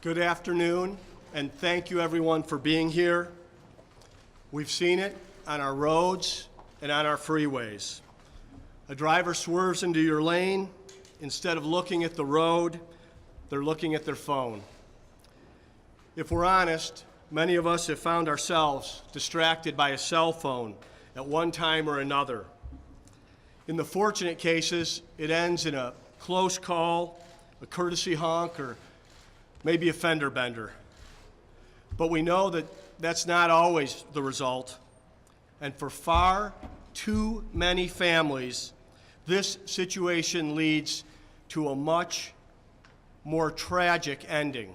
Good afternoon, and thank you everyone for being here. We've seen it on our roads and on our freeways. A driver swerves into your lane. Instead of looking at the road, they're looking at their phone. If we're honest, many of us have found ourselves distracted by a cell phone at one time or another. In the fortunate cases, it ends in a close call, a courtesy honk, or maybe a fender bender. But we know that that's not always the result. And for far too many families, this situation leads to a much more tragic ending.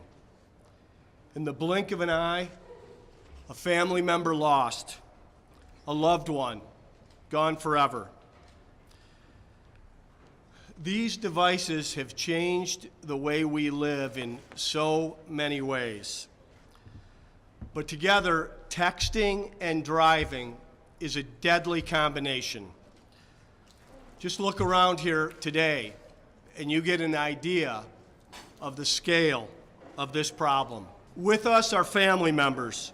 In the blink of an eye, a family member lost, a loved one gone forever. These devices have changed the way we live in so many ways. But together, texting and driving is a deadly combination. Just look around here today, and you get an idea of the scale of this problem. With us are family members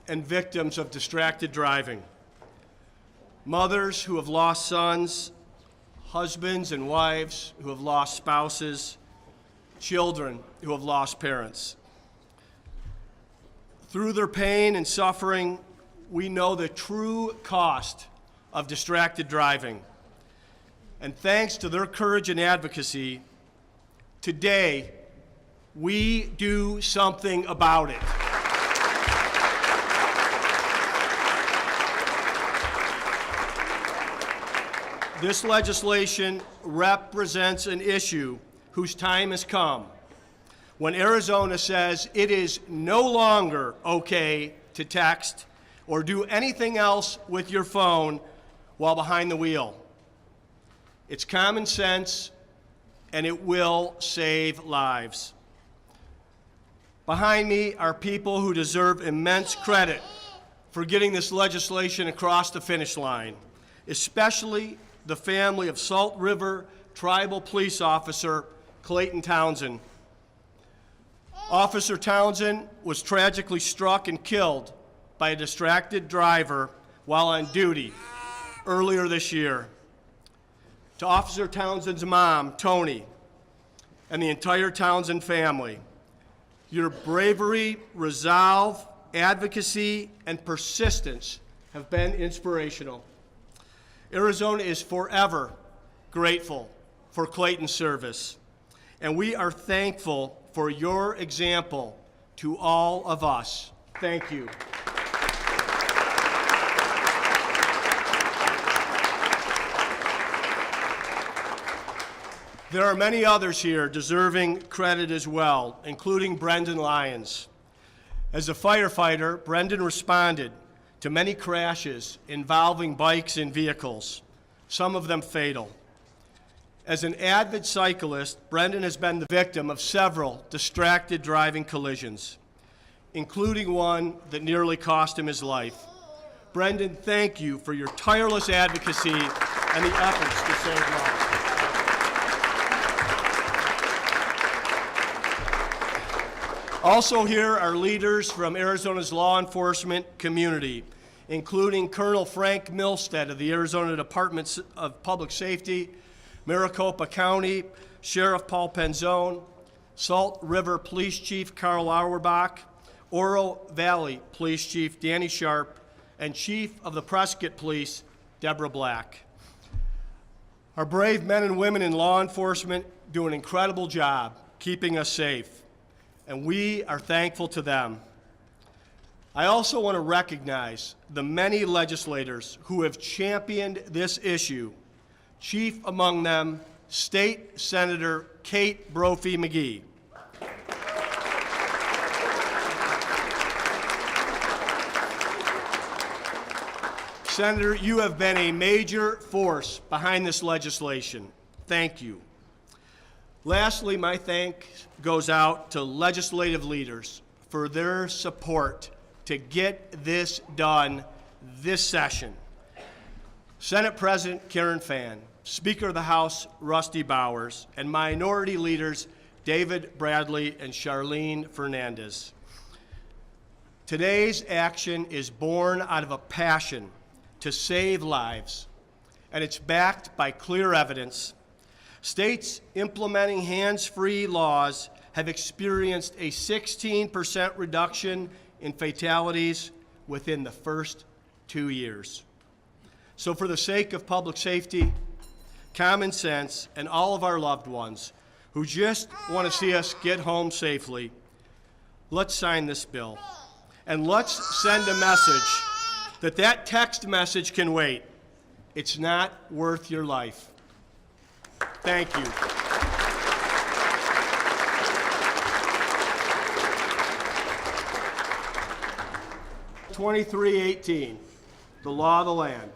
and victims of distracted driving, mothers who have lost sons, husbands and wives who have lost spouses, children who have lost parents. Through their pain and suffering, we know the true cost of distracted driving. And thanks to their courage and advocacy, today we do something about it. This legislation represents an issue whose time has come when Arizona says it is no longer okay to text or do anything else with your phone while behind the wheel. It's common sense, and it will save lives. Behind me are people who deserve immense credit for getting this legislation across the finish line, especially the family of Salt River Tribal Police Officer Clayton Townsend. Officer Townsend was tragically struck and killed by a distracted driver while on duty earlier this year. To Officer Townsend's mom, Tony, and the entire Townsend family, your bravery, resolve, advocacy, and persistence have been inspirational. Arizona is forever grateful for Clayton's service, and we are thankful for your example to all of us. Thank you. There are many others here deserving credit as well, including Brendan Lyons. As a firefighter, Brendan responded to many crashes involving bikes and vehicles, some of them fatal. As an avid cyclist, Brendan has been the victim of several distracted driving collisions, including one that nearly cost him his life. Brendan, thank you for your tireless advocacy and the efforts to save lives. Also here are leaders from Arizona's law enforcement community, including Colonel Frank Milstead of the Arizona Department of Public Safety, Maricopa County Sheriff Paul Penzone, Salt River Police Chief Carl Auerbach, Oro Valley Police Chief Danny Sharp, and Chief of the Prescott Police Deborah Black. Our brave men and women in law enforcement do an incredible job keeping us safe, and we are thankful to them. I also want to recognize the many legislators who have championed this issue, chief among them, State Senator Kate Brophy McGee. Senator, you have been a major force behind this legislation. Thank you. Lastly, my thanks goes out to legislative leaders for their support to get this done this session. Senate President Karen Fann, Speaker of the House Rusty Bowers, and minority leaders David Bradley and Charlene Fernandez. Today's action is born out of a passion to save lives, and it's backed by clear evidence. States implementing hands-free laws have experienced a 16% reduction in fatalities within the first 2 years. So for the sake of public safety, common sense, and all of our loved ones who just want to see us get home safely, let's sign this bill. And let's send a message that text message can wait. It's not worth your life. Thank you. #2318, the law of the land.